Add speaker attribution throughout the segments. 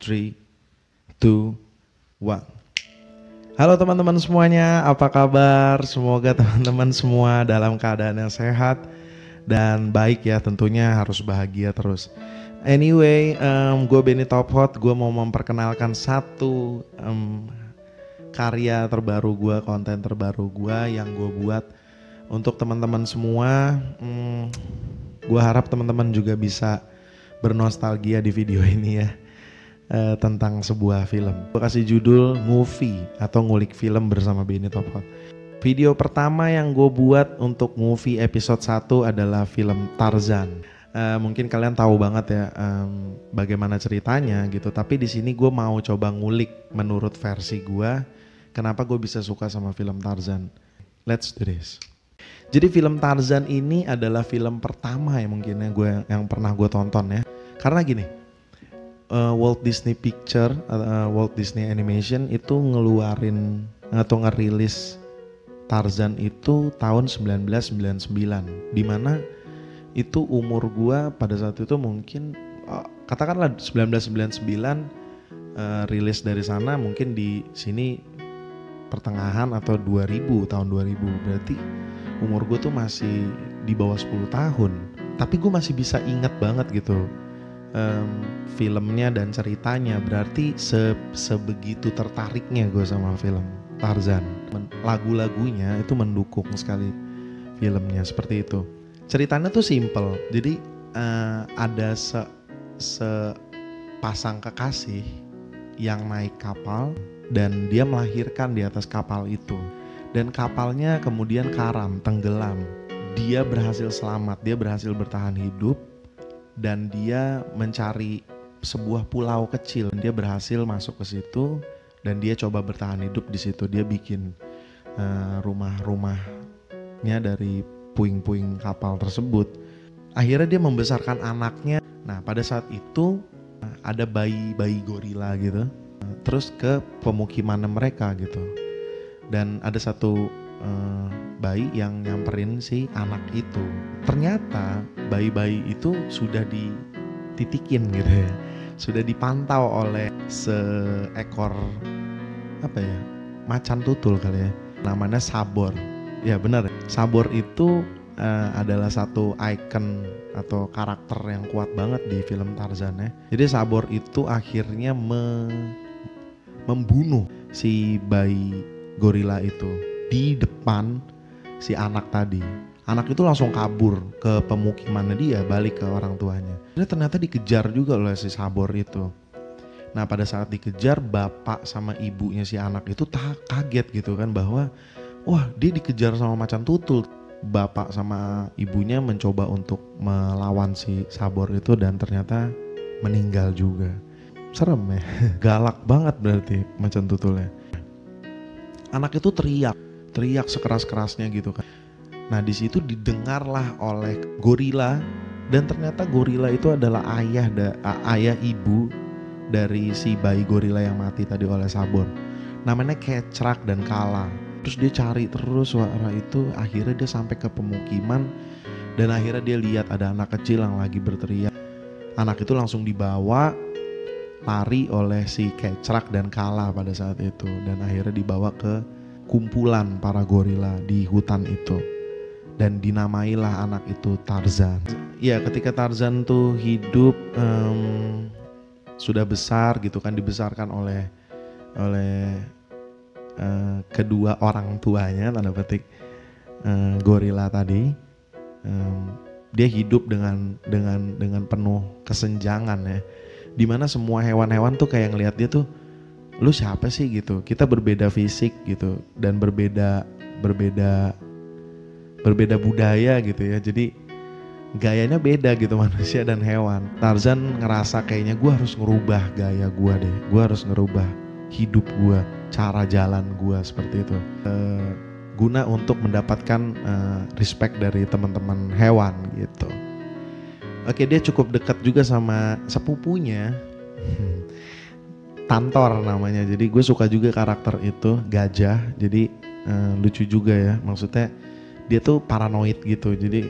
Speaker 1: 3, 2, 1. Halo teman-teman semuanya, apa kabar? Semoga teman-teman semua dalam keadaan yang sehat dan baik ya, tentunya harus bahagia terus. Anyway, gue Benny Top Hot, gue mau memperkenalkan satu karya terbaru gue, konten terbaru gue yang gue buat untuk teman-teman semua. Gue harap teman-teman juga bisa bernostalgia di video ini ya, tentang sebuah film. Gue kasih judul Movie atau Ngulik Film bersama Benny Top Hot. Video pertama yang gue buat untuk Movie episode 1 adalah film Tarzan. Mungkin kalian tahu banget ya bagaimana ceritanya gitu, tapi di sini gue mau coba ngulik menurut versi gue kenapa gue bisa suka sama film Tarzan. Let's do this. Jadi film Tarzan ini adalah film pertama ya mungkin yang pernah gue tonton ya. Karena gini, Walt Disney Picture, Walt Disney Animation itu ngeluarin atau ngerilis Tarzan itu tahun 1999, dimana itu umur gue pada saat itu mungkin katakanlah 1999, rilis dari sana mungkin di sini pertengahan atau 2000, tahun 2000, berarti umur gue tuh masih di bawah 10 tahun. Tapi gue masih bisa ingat banget gitu filmnya dan ceritanya. Berarti sebegitu tertariknya gue sama film Tarzan. Lagu-lagunya itu mendukung sekali filmnya, seperti itu. Ceritanya tuh simple. Jadi ada sepasang kekasih yang naik kapal dan dia melahirkan di atas kapal itu. Dan kapalnya kemudian karam, tenggelam. Dia berhasil selamat, dia berhasil bertahan hidup. Dan dia mencari sebuah pulau kecil. Dia berhasil masuk ke situ dan dia coba bertahan hidup di situ. Dia bikin rumah-rumahnya dari puing-puing kapal tersebut. Akhirnya dia membesarkan anaknya. Nah, pada saat itu ada bayi gorila gitu. Terus ke pemukiman mereka gitu. Dan ada satu bayi yang nyamperin si anak itu. Ternyata bayi-bayi itu sudah dititikin gitu ya. Sudah dipantau oleh seekor macan tutul kali ya. Namanya Sabor. Ya benar. Sabor itu adalah satu ikon atau karakter yang kuat banget di film Tarzan ya. Jadi Sabor itu akhirnya membunuh si bayi gorila itu di depan si anak tadi. Anak itu langsung kabur ke pemukimannya dia, balik ke orang tuanya. Dia ternyata dikejar juga oleh si Sabor itu. Nah, pada saat dikejar, bapak sama ibunya si anak itu kaget gitu kan, bahwa wah, dia dikejar sama macan tutul. Bapak sama ibunya mencoba untuk melawan si Sabor itu dan ternyata meninggal juga. Serem ya, galak banget berarti macan tutulnya. Anak itu teriak sekeras-kerasnya gitu kan. Nah, di situ didengarlah oleh gorila, dan ternyata gorila itu adalah ayah ibu dari si bayi gorila yang mati tadi oleh Sabor. Namanya Kecrak dan Kala. Terus dia cari terus suara itu, akhirnya dia sampai ke pemukiman dan akhirnya dia lihat ada anak kecil yang lagi berteriak. Anak itu langsung dibawa lari oleh si Kecrak dan Kala pada saat itu, dan akhirnya dibawa ke kumpulan para gorila di hutan itu dan dinamailah anak itu Tarzan. Ya, ketika Tarzan tuh hidup sudah besar gitu kan, dibesarkan oleh kedua orang tuanya, tanda petik, gorila tadi. Dia hidup dengan penuh kesenjangan ya, dimana semua hewan-hewan tuh kayak ngelihat dia tuh, lu siapa sih gitu, kita berbeda fisik gitu dan berbeda budaya gitu ya, jadi gayanya beda gitu manusia dan hewan. Tarzan ngerasa kayaknya gue harus ngerubah gaya gue deh, gue harus ngerubah hidup gue, cara jalan gue seperti itu, guna untuk mendapatkan respect dari teman-teman hewan gitu. Oke, dia cukup dekat juga sama sepupunya, Tantor namanya. Jadi gue suka juga karakter itu, gajah. Jadi lucu juga ya, maksudnya dia tuh paranoid gitu. Jadi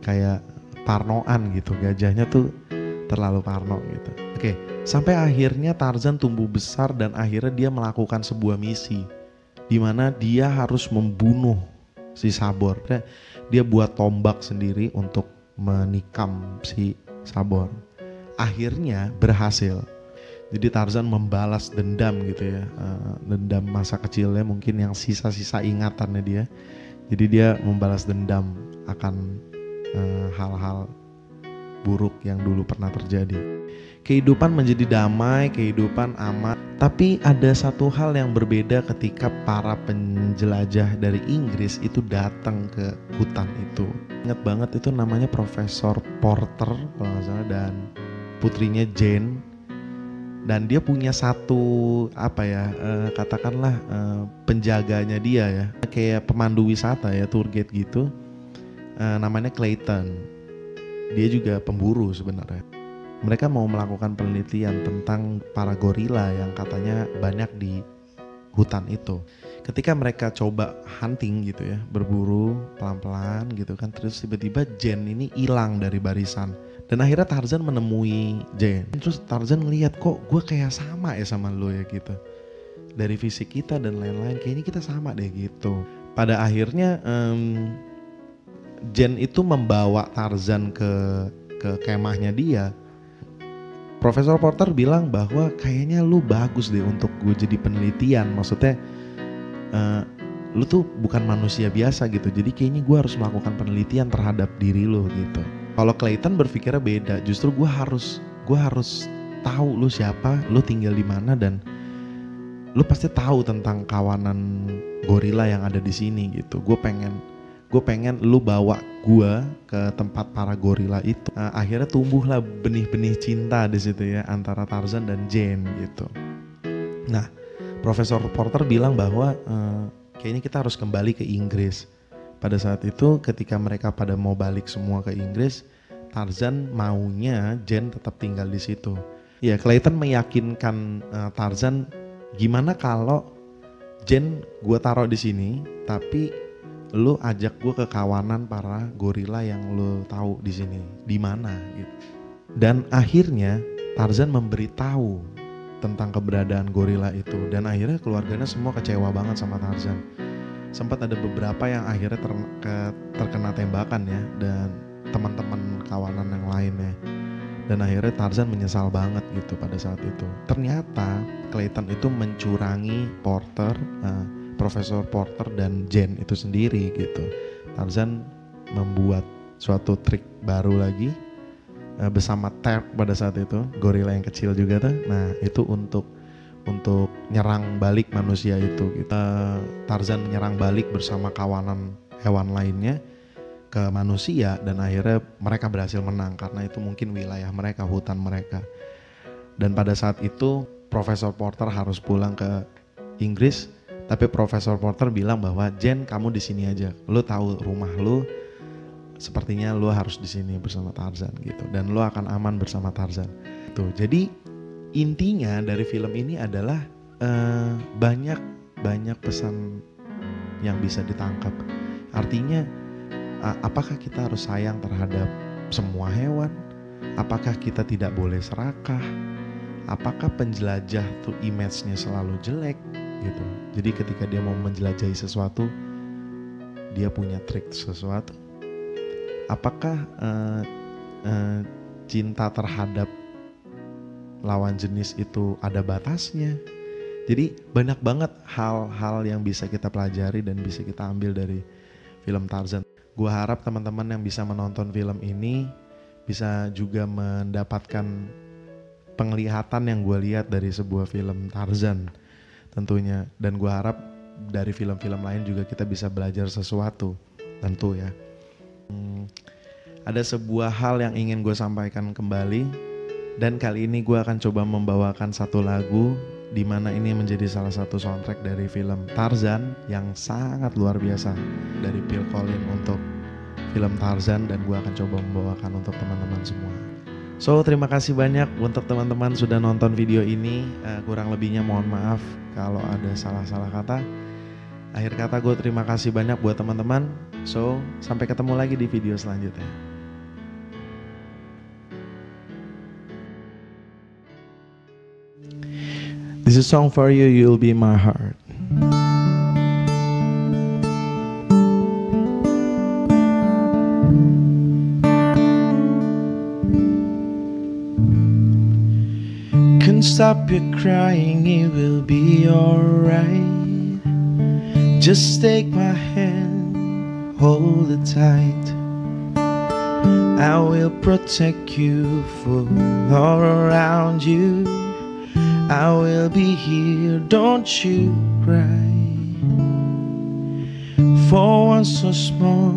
Speaker 1: kayak parnoan gitu. Gajahnya tuh terlalu parno gitu. Oke, Sampai akhirnya Tarzan tumbuh besar dan akhirnya dia melakukan sebuah misi di mana dia harus membunuh si Sabor. Dia buat tombak sendiri untuk menikam si Sabor. Akhirnya berhasil. Jadi Tarzan membalas dendam gitu ya, dendam masa kecilnya mungkin yang sisa-sisa ingatannya dia. Jadi dia membalas dendam akan hal-hal buruk yang dulu pernah terjadi. Kehidupan menjadi damai, kehidupan aman. Tapi ada satu hal yang berbeda ketika para penjelajah dari Inggris itu datang ke hutan itu. Ingat banget itu namanya Profesor Porter kalau nggak salah dan putrinya Jane. Dan dia punya satu katakanlah penjaganya dia ya, kayak pemandu wisata ya, tour guide gitu. Namanya Clayton. Dia juga pemburu sebenarnya. Mereka mau melakukan penelitian tentang para gorila yang katanya banyak di hutan itu. Ketika mereka coba hunting gitu ya, berburu pelan-pelan gitu kan, terus tiba-tiba Jane ini hilang dari barisan. Dan akhirnya Tarzan menemui Jane. Terus Tarzan ngeliat, kok gue kayak sama ya sama lo ya gitu. Dari fisik kita dan lain-lain, kayaknya kita sama deh gitu. Pada akhirnya Jane itu membawa Tarzan ke kemahnya dia. Profesor Porter bilang bahwa kayaknya lu bagus deh untuk gue jadi penelitian. Maksudnya lu tuh bukan manusia biasa gitu. Jadi kayaknya gue harus melakukan penelitian terhadap diri lu gitu. Kalau Clayton berpikirnya beda. Justru gue harus tahu lu siapa, lu tinggal di mana, dan lu pasti tahu tentang kawanan gorila yang ada di sini gitu. Gue pengen lu bawa gue ke tempat para gorila itu. Akhirnya tumbuhlah benih-benih cinta di situ ya antara Tarzan dan Jane gitu. Nah, Profesor Porter bilang bahwa kayaknya kita harus kembali ke Inggris. Pada saat itu ketika mereka pada mau balik semua ke Inggris, Tarzan maunya Jane tetap tinggal di situ. Ya, Clayton meyakinkan Tarzan, gimana kalau Jane gue taruh di sini, tapi lu ajak gue ke kawanan para gorila yang lu tahu di sini, di mana gitu. Dan akhirnya Tarzan memberitahu tentang keberadaan gorila itu, dan akhirnya keluarganya semua kecewa banget sama Tarzan. Sempat ada beberapa yang akhirnya terkena tembakan ya, dan teman-teman kawanan yang lainnya. Dan akhirnya Tarzan menyesal banget gitu pada saat itu. Ternyata Clayton itu mencurangi Profesor Porter dan Jane itu sendiri gitu. Tarzan membuat suatu trik baru lagi bersama Terk pada saat itu, gorila yang kecil juga tuh. Nah itu untuk nyerang balik manusia itu. Tarzan menyerang balik bersama kawanan hewan lainnya ke manusia, dan akhirnya mereka berhasil menang karena itu mungkin wilayah mereka, hutan mereka. Dan pada saat itu Profesor Porter harus pulang ke Inggris, tapi Profesor Porter bilang bahwa Jane, kamu di sini aja, lu tahu rumah lu, sepertinya lu harus di sini bersama Tarzan gitu, dan lu akan aman bersama Tarzan. Tuh, jadi intinya dari film ini adalah banyak pesan yang bisa ditangkap. Artinya apakah kita harus sayang terhadap semua hewan? Apakah kita tidak boleh serakah? Apakah penjelajah tuh image-nya selalu jelek gitu? Jadi ketika dia mau menjelajahi sesuatu, dia punya trik sesuatu. Apakah cinta terhadap lawan jenis itu ada batasnya? Jadi banyak banget hal-hal yang bisa kita pelajari dan bisa kita ambil dari film Tarzan. Gue harap teman-teman yang bisa menonton film ini bisa juga mendapatkan penglihatan yang gue lihat dari sebuah film Tarzan tentunya. Dan gue harap dari film-film lain juga kita bisa belajar sesuatu tentu ya. Ada sebuah hal yang ingin gue sampaikan kembali, dan kali ini gue akan coba membawakan satu lagu di mana ini menjadi salah satu soundtrack dari film Tarzan yang sangat luar biasa dari Phil Collins untuk film Tarzan, dan gue akan coba membawakan untuk teman-teman semua. So, terima kasih banyak untuk teman-teman sudah nonton video ini. Kurang lebihnya mohon maaf kalau ada salah-salah kata. Akhir kata gue terima kasih banyak buat teman-teman. So, sampai ketemu lagi di video selanjutnya. This is a song for you, you'll be my heart. Can't stop your crying, it will be alright. Just take my hand, hold it tight. I will protect you, full all around you. I will be here, don't you cry. For one so small,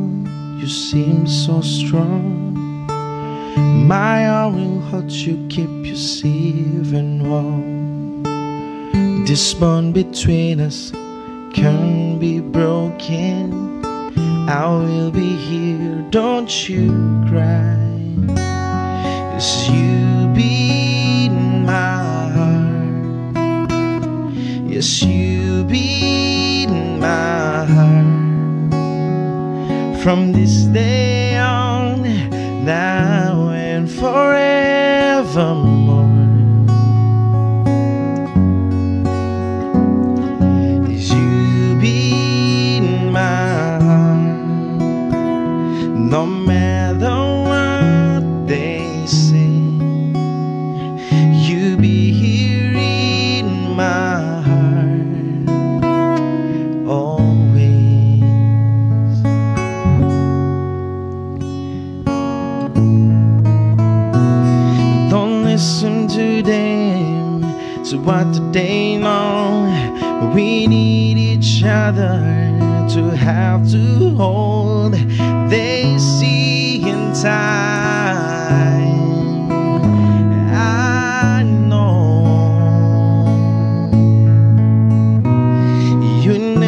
Speaker 1: you seem so strong. My arm will hold you, keep you safe and warm. This bond between us can't be broken. I will be here, don't you cry. Yes, you beat my heart. Yes, you beat my heart. From this day on, now and forevermore. You beat my heart. No matter what they say, you be here in my heart always. Don't listen to them, to what they know. We need each other to have to hold. They see in time, I know.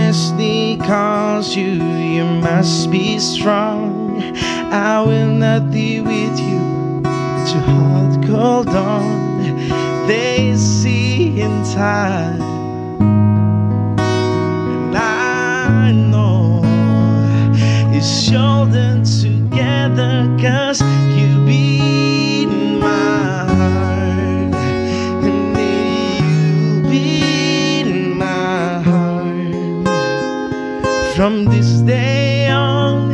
Speaker 1: Honestly calls you, you must be strong. I will not be with you, it's your heart cold on. They see in time, and I know it's holding together, 'cause you beat my heart, and you beat my heart. From this day on,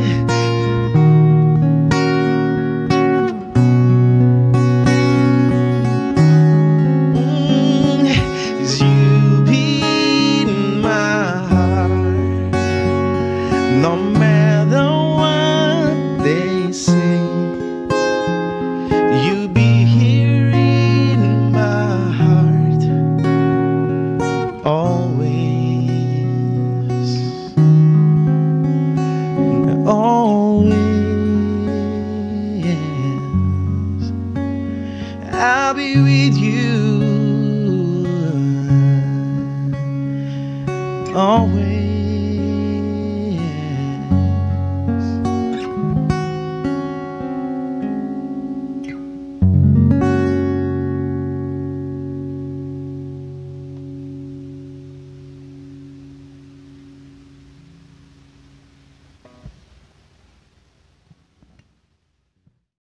Speaker 1: you beat my heart. No matter what they say, you be here in my heart always, always. I'll be with you always.